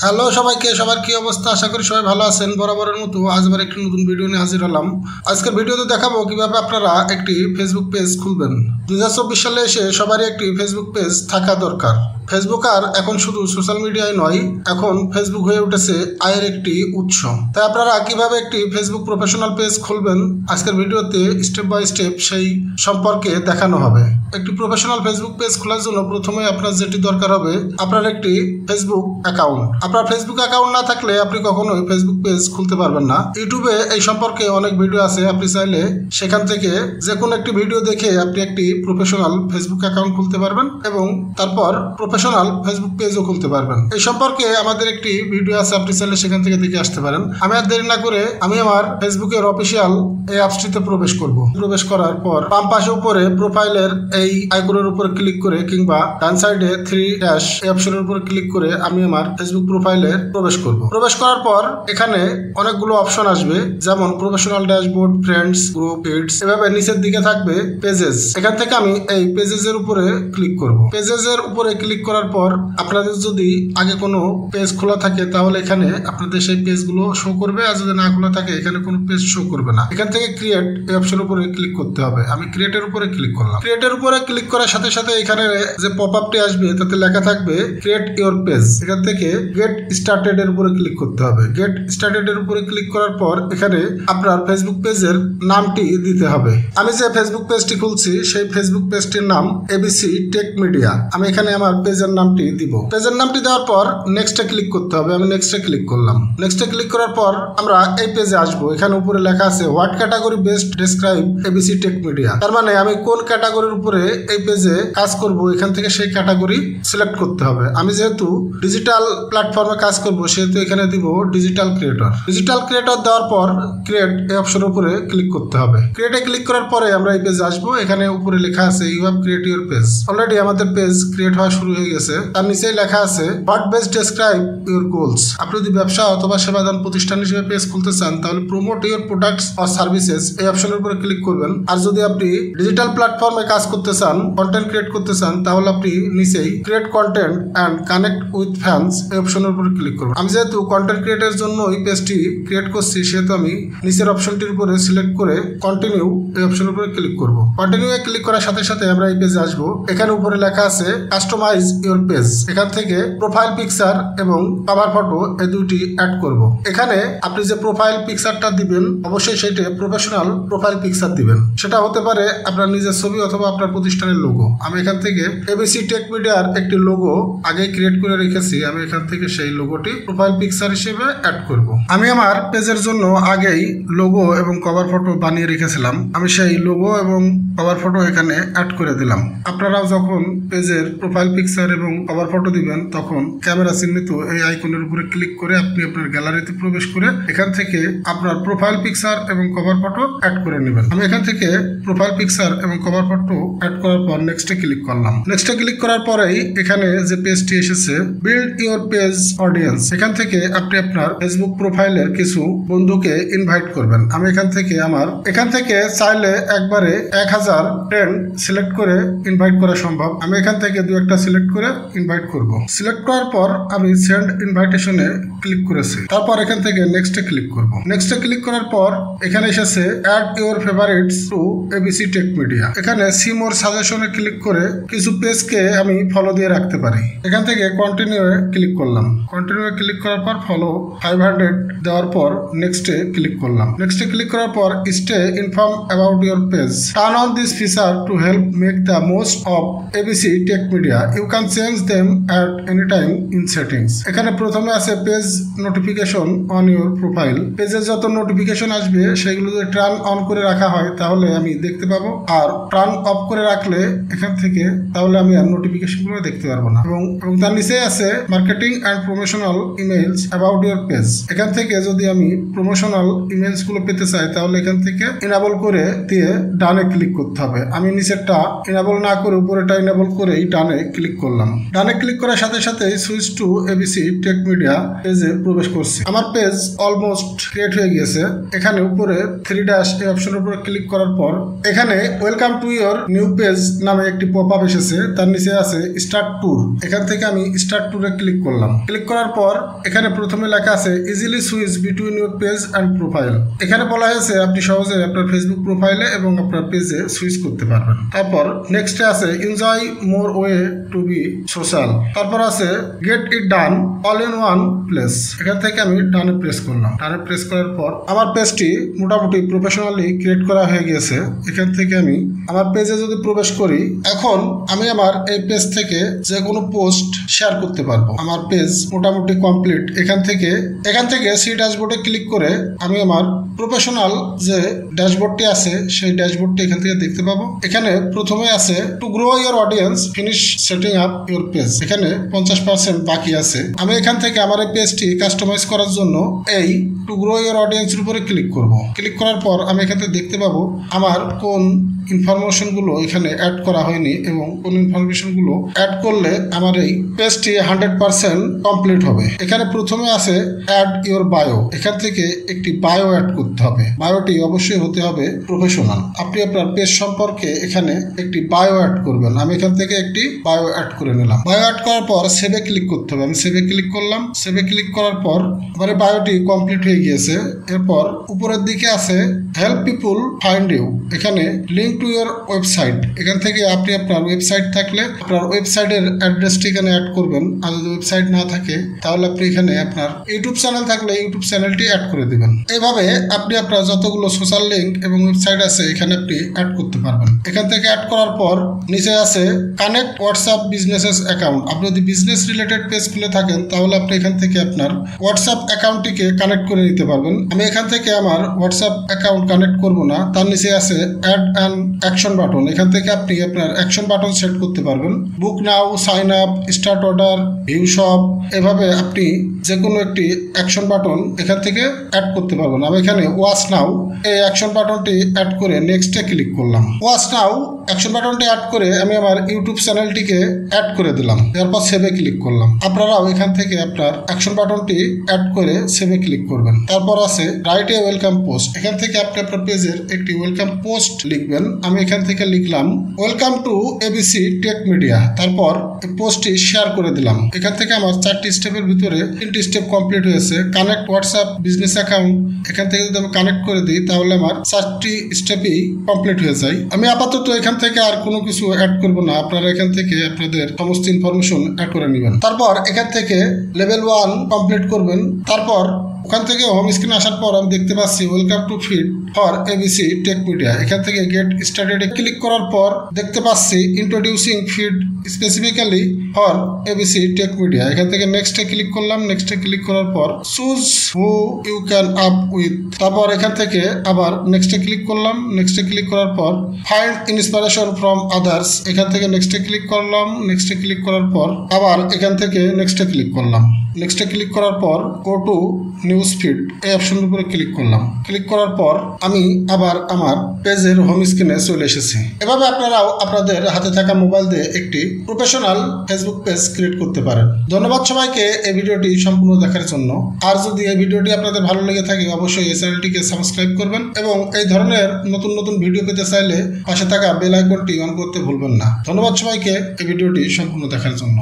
Hello সবাইকে, সবার কি অবস্থা? আশা করি সবাই ভালো আছেন। বরাবরের মতো আজ আবার একটি নতুন ভিডিও নিয়ে হাজির হলাম। আজকের ভিডিওতে দেখাবো কিভাবে আপনারা একটি ফেসবুক পেজ খুলবেন। 2024 সালে এসে সবারই একটি ফেসবুক পেজ থাকা দরকার। ফেসবুক আর এখন শুধু সোশ্যাল মিডিয়ায় নয়, এখন ফেসবুক হয়ে উঠেছে আয়ের একটি উৎস। তাই আপনারা কিভাবে একটি ফেসবুক প্রফেশনাল পেজ খুলবেন আজকের ভিডিওতে স্টেপ বাই স্টেপ সেই সম্পর্কে দেখানো হবে। একটি প্রফেশনাল ফেসবুক পেজ খোলার জন্য প্রথমে আপনার যেটি দরকার হবে আপনার একটি ফেসবুক অ্যাকাউন্ট। আপনার ফেসবুক অ্যাকাউন্ট না থাকলে আপনি কখনোই ফেসবুক পেজ খুলতে পারবেন না। ইউটিউবে এই সম্পর্কে অনেক ভিডিও আছে, আপনি চাইলে সেখান থেকে যে কোনো একটি ভিডিও দেখে আপনি একটি প্রফেশনাল ফেসবুক অ্যাকাউন্ট খুলতে পারবেন এবং তারপর প্রফেশনাল ফেসবুক পেজও খুলতে পারবেন। এই সম্পর্কে আমাদের একটি ভিডিও আছে, আপনি চাইলে সেখান থেকে দেখে আসতে পারেন। আমি আর দেরি না করে আমি আমার ফেসবুকের অফিসিয়াল এই অ্যাপসটিতে প্রবেশ করব। প্রবেশ করার পর বাম পাশে উপরে প্রোফাইলের এই আইকনের উপর ক্লিক করে কিংবা ডান সাইডে 3 এই অপশনের উপর ক্লিক করে আমি আমার ফেসবুক প্রোফাইলে প্রবেশ করব। প্রবেশ করার পর এখানে অনেকগুলো অপশন আসবে, যেমন professional dashboard, friends, group, feeds, এভাবে নিচের দিকে থাকবে পেজেস। এখান থেকে আমি এই পেজেস এর উপরে ক্লিক করব। পেজেস এর উপরে ক্লিক করার পর আপনাদের যদি আগে কোনো পেজ খোলা থাকে তাহলে এখানে আপনাদের সেই পেজগুলো শো করবে, আর যদি না খোলা থাকে এখানে কোনো পেজ শো করবে না। এখান থেকে ক্রিয়েট এই অপশনের উপরে ক্লিক করতে হবে। আমি ক্রিয়েটের উপরে ক্লিক করলাম। ক্রিয়েটের উপরে ক্লিক করার সাথে সাথে এখানে যে পপআপটি আসবে তাতে লেখা থাকবে ক্রিয়েট ইওর পেজ। এখান থেকে গেট স্টার্টেড এর উপরে ক্লিক করতে হবে। গেট স্টার্টেড এর উপরে ক্লিক করার পর এখানে আপনার ফেসবুক পেজের নামটি দিতে হবে। আমি যে ফেসবুক পেজটি খুলছি সেই ফেসবুক পেজটির নাম এবিসি টেক মিডিয়া। আমি এখানে আমার পেজের নামটি দিব। পেজের নামটি দেওয়ার পর নেক্সটে ক্লিক করতে হবে। আমি নেক্সটে ক্লিক করলাম। নেক্সটে ক্লিক করার পর আমরা এই পেজে আসবো। এখানে উপরে লেখা আছে what category best describe ABC tech media. তার মানে আমি কোন ক্যাটাগরির উপরে এই পেজে কাজ করব, এখান থেকে সেই ক্যাটাগরি সিলেক্ট করতে হবে। আমি যেহেতু ডিজিটাল প্ল্যাটফর্মে কাজ করব সেহেতু এখানে দিব ডিজিটাল ক্রিয়েটর। ডিজিটাল ক্রিয়েটর দেওয়ার পর ক্রিয়েট এই অপশনের উপরে ক্লিক করতে হবে। ক্রিয়েটে ক্লিক করার পরে আমরা এই পেজে আসবো। এখানে উপরে লেখা আছে you have create your page. Already আমাদের পেজ ক্রিয়েট হওয়া শুরু হয়ে গেছে। তার নিচেই লেখা আছে what best describe your goals. আপনি যদি ব্যবসা অথবা সেবাদান প্রতিষ্ঠান হিসেবে পেজ খুলতে চান তাহলে promote your products or services এই অপশনের উপরে ক্লিক করবেন। আর যদি আপনি ডিজিটাল প্ল্যাটফর্মে কাজ করতে চান, কন্টেন্ট ক্রিয়েট করতে চান, তাহলে আপনি নিচেই create content and connect with fans এই অপশনের উপরে ক্লিক করবেন। আমি যেহেতু কন্টেন্ট ক্রিয়েটের জন্য এই পেজটি ক্রিয়েট করছি সেহেতু আমি নিচের অপশনটির উপরে সিলেক্ট করে কন্টিনিউ এই অপশনের উপরে ক্লিক করব। কন্টিনিউ এ ক্লিক করার সাথে সাথে আমরা এই পেজে আসবো। এখানে উপরে লেখা আছে কাস্টমাইজ ইউর পেজ। এখান থেকে প্রোফাইল পিকচার এবং কভার ফটো এই দুইটি অ্যাড করব। এখানে আপনি যে প্রোফাইল পিকচারটা দিবেন অবশ্যই সেটা প্রফেশনাল প্রোফাইল পিকচার দিবেন। সেটা হতে পারে আপনার নিজের ছবি অথবা আপনার প্রতিষ্ঠানের লোগো। আমি এখান থেকে এবিসি টেক মিডিয়ার একটি লোগো আগে ক্রিয়েট করে রেখেছি। আমি এখান থেকে সেই লোগোটি প্রোফাইল পিকচার হিসেবে অ্যাড করব। আমি আমার পেজের জন্য আগেই লোগো এবং কভার ফটো বানিয়ে রেখেছিলাম। আমি সেই লোগো এবং কভার ফটো এখানে অ্যাড করে দিলাম। আপনারাও যখন পেজের প্রোফাইল পিকচার এবং কভার ফটো দিবেন তখন ক্যামেরা চিহ্নিত এই আইকনের উপরে ক্লিক করে আপনি আপনার গ্যালারিতে প্রবেশ করে এখান থেকে আপনার প্রোফাইল পিকচার এবং কভার ফটো অ্যাড করে নেবেন। আমি এখান থেকে প্রোফাইল পিকচার এবং কভার ফটো অ্যাড করার পর নেক্সটে ক্লিক করলাম। নেক্সটে ক্লিক করার পরেই এখানে যে পেজটি এসেছে বিল্ড ইওর পেজ অডিয়েন্স, এখান থেকে আপনি আপনার ফেসবুক প্রোফাইলের কিছু বন্ধুকে ইনভাইট করবেন। আমি এখান থেকে চাইলে একবারে 1000 ফ্রেন্ড সিলেক্ট করে ইনভাইট করা সম্ভব। আমি এখান থেকে দু একটা সিলেক্ট করে ইনভাইট করব। সিলেক্ট করার পর আমি সেন্ড ইনভাইটেশনে ক্লিক করেছি। তারপর এখান থেকে নেক্সটে ক্লিক করব। নেক্সটে ক্লিক করার পর এখানে এসেছে add your favourites to ABC tech media. এখানে সি মোর সাজেশনে ক্লিক করে কিছু পেজকে আমি ফলো দিয়ে রাখতে পারি। এখান থেকে কন্টিনিউ এ ক্লিক করলাম। কন্টিনিউ এ ক্লিক করার পর ফলো 500 দেওয়ার পর নেক্সটে ক্লিক করলাম। নেক্সটে ক্লিক করার পর stay inform about your page. Turn on this feature to help make the most of ABC tech media. You can change them at any time in settings. এখানে প্রথমে আছে page notification on your profile. পেজের যত notification আসবে সেগুলো যদি turn on করে রাখা হয় তাহলে আমি দেখতে পাবো, আর টার্ন অফ করে রাখলে এখান থেকে তাহলে আমি আর নোটিফিকেশনগুলো দেখতে পারবো না। এবং তার নিচে আছে marketing and promotional emails about your page. এখান থেকে যদি আমি প্রমোশনাল ইমেইলস গুলো পেতে চাই তাহলে এখান থেকে ইনেবল করে দিয়ে ডানে ক্লিক করতে হবে। আমি নিচেরটা ইনেবল না করে উপরেটা ইনেবল করেই ডানে ক্লিক করলাম। করলাম। ডানে ক্লিক করার সাথে সাথে switch to ABC tech media পেজে প্রবেশ করছি। আমার পেজ অলমোস্ট ক্রিয়েট হয়ে গিয়েছে। এখানে উপরে 3 এই অপশনের উপরে ক্লিক করার পর এখানে welcome to your new page নামে একটি পপ আপ এসেছে। তার নিচে আছে স্টার্ট ট্যুর। এখান থেকে আমি স্টার্ট ট্যুরে ক্লিক করলাম। ক্লিক করার পর এখানে প্রথমে লেখা আছে easily switch between your page and profile. এখানে বলা হয়েছে আপনি সহজে আপনার ফেসবুক প্রোফাইলে এবং আপনার পেজে সুইচ করতে পারবেন। তারপর নেক্সটে আছে enjoy more way to be social. তারপর আছে get it done all in one place. এখান থেকে আমি ডানে প্রেস করলাম। ডানে প্রেস করার পর আমার পেজটি মোটামুটি প্রফেশনালি ক্রিয়েট করা হয়ে গিয়েছে। এখান থেকে আমি আমার পেজে যদি প্রবেশ করি, এখন আমি আমার এই পেজ থেকে যে কোনো পোস্ট শেয়ার করতে পারবো। আমার পেজ মোটামুটি কমপ্লিট। এখান থেকে সি ড্যাশবোর্ডে ক্লিক করে আমি আমার প্রফেশনাল যে ড্যাশবোর্ডটি আছে সেই ড্যাশবোর্ডটি এখান থেকে দেখতে পাবো। এখানে প্রথমে আছে to grow your audience finish setting up your page. এখানে 50% বাকি আছে। আমি এখান থেকে আমার এই পেজটি কাস্টমাইজ করার জন্য এই টু গ্রো ইয়োর অডিয়েন্সের উপরে ক্লিক করব। ক্লিক করার পর আমি এখান থেকে দেখতে পাবো আমার কোন ইনফরমেশনগুলো এখানে অ্যাড করা হয়নি এবং কোন ইনফরমেশনগুলো অ্যাড করলে আমার এই পেজটি 100% কমপ্লিট হবে। এখানে প্রথমে আছে অ্যাড ইয়োর বায়ো। এখান থেকে একটি বায়ো অ্যাড করতে হবে। বায়োটি অবশ্যই হতে হবে প্রফেশনাল। আপনি আপনার পেজ সম্পর্কে এখানে একটি বায়ো অ্যাড করবেন। আমি এখান থেকে একটি বায়ো অ্যাড করে নিলাম। বায়ো অ্যাড করার পর সেভে ক্লিক করতে হবে। আমি সেভে ক্লিক করলাম। সেভে ক্লিক করার পর আমার বায়োটি কমপ্লিট হয়ে গিয়েছে। এরপর উপরের দিকে আছে হেল্প পিপুল ফাইন্ড ইউ। এখানে লিঙ্ক টু ইয়োর ওয়েবসাইট। এখান থেকে আপনি আপনার ওয়েবসাইট থাকলে আপনার ওয়েবসাইটের অ্যাড্রেসটি এখানে অ্যাড করবেন। আর যদি ওয়েবসাইট না থাকে তাহলে আপনি এখানে আপনার ইউটিউব চ্যানেল থাকলে ইউটিউব চ্যানেলটি অ্যাড করে দিবেন। এইভাবে আপনি আপনার যতগুলো সোশ্যাল লিঙ্ক এবং ওয়েবসাইট আছে এখানে আপনি অ্যাড করতে পারবেন। এখান থেকে অ্যাড করার পর নিচে আছে কানেক্ট হোয়াটসঅ্যাপ বিজনেসেস অ্যাকাউন্ট। আপনি যদি বিজনেস রিলেটেড পেজ খুলে থাকেন তাহলে আপনি এখান থেকে আপনার হোয়াটসঅ্যাপ অ্যাকাউন্টটিকে কানেক্ট করে নিতে পারবেন। আমি এখান থেকে আমার হোয়াটসঅ্যাপ অ্যাকাউন্ট কানেক্ট করব না। তার নিচে আছে অ্যাড অ্যান অ্যাকশন বাটন। এখান থেকে আপনি আপনার অ্যাকশন বাটন সেট করতে পারবেন। Book now, sign up, start order, view shop, এভাবে আপনি যে কোনো একটি অ্যাকশন বাটন এখান থেকে অ্যাড করতে পারবেন। আমি এখানে ওয়াচ নাও এই অ্যাকশন বাটনটি অ্যাড করে নেক্সটে ক্লিক করলাম। ওয়াচ নাও অ্যাকশন বাটনটি অ্যাড করে আমি আমার ইউটিউব চ্যানেলটিকে অ্যাড করে দিলাম। এরপর সেভে ক্লিক করলাম। আপনারাও এখান থেকে আপনার অ্যাকশন বাটনটি অ্যাড করে সেভে ক্লিক করবেন। তারপর আছে রাইট এ ওয়েলকাম পোস্ট। এখান থেকে আপনি আপনার পেজের একটি ওয়েলকাম পোস্ট লিখবেন। আমি এখান থেকে লিখলাম welcome to ABC tech media. তারপর পোস্টটি শেয়ার করে দিলাম। এখান থেকে আমার 4টি স্টেপের ভিতরে 3টি স্টেপ কমপ্লিট হয়েছে। Connect WhatsApp business account. এখান থেকে যদি আমি কানেক্ট করে দিই তাহলে আমার 4টি স্টেপই কমপ্লিট হয়ে যায়। আমি আপাতত এখান থেকে আর কোনো কিছু অ্যাড করব না। আপনারা এখান থেকে আপনাদের সমস্ত ইনফরমেশন অ্যাড করে নেবেন। তারপর এখান থেকে লেভেল 1 কমপ্লিট করবেন। তারপর ওখান থেকে হোম স্ক্রিন আসার পর আমি দেখতে পাচ্ছি welcome to feed for ABC tech media. এখান থেকে গেট স্টার্টেড ক্লিক করার পর দেখতে পাচ্ছি introducing feed specifically for ABC tech media. এখান থেকে নেক্সটে ক্লিক করলাম। নেক্সটে ক্লিক করার পর choose who you can up with. তারপর এখান থেকে আবার নেক্সটে ক্লিক করলাম। নেক্সটে ক্লিক করার পর ফাইন্ড ইন্সপিরেশন ফ্রম আদার্স। এখান থেকে নেক্সটে ক্লিক করলাম। নেক্সটে ক্লিক করার পর আবার এখান থেকে নেক্সটে ক্লিক করলাম। নেক্সটে ক্লিক করার পর গো টু নিউজ ফিড এই অপশনের উপরে ক্লিক করলাম। ক্লিক করার পর আমি আবার আমার পেজের হোম স্ক্রিনে চলে এসেছি। এভাবে আপনারাও আপনাদের হাতে থাকা মোবাইল দিয়ে একটি প্রফেশনাল ফেসবুক পেজ ক্রিয়েট করতে পারেন। ধন্যবাদ সবাইকে এই ভিডিওটি সম্পূর্ণ দেখার জন্য। আর যদি এই ভিডিওটি আপনাদের ভালো লেগে থাকে অবশ্যই এই চ্যানেলটিকে সাবস্ক্রাইব করবেন এবং এই ধরনের নতুন নতুন ভিডিও পেতে চাইলে পাশে থাকা বেল আইকনটি অন করতে ভুলবেন না। ধন্যবাদ সবাইকে এই ভিডিওটি সম্পূর্ণ দেখার জন্য।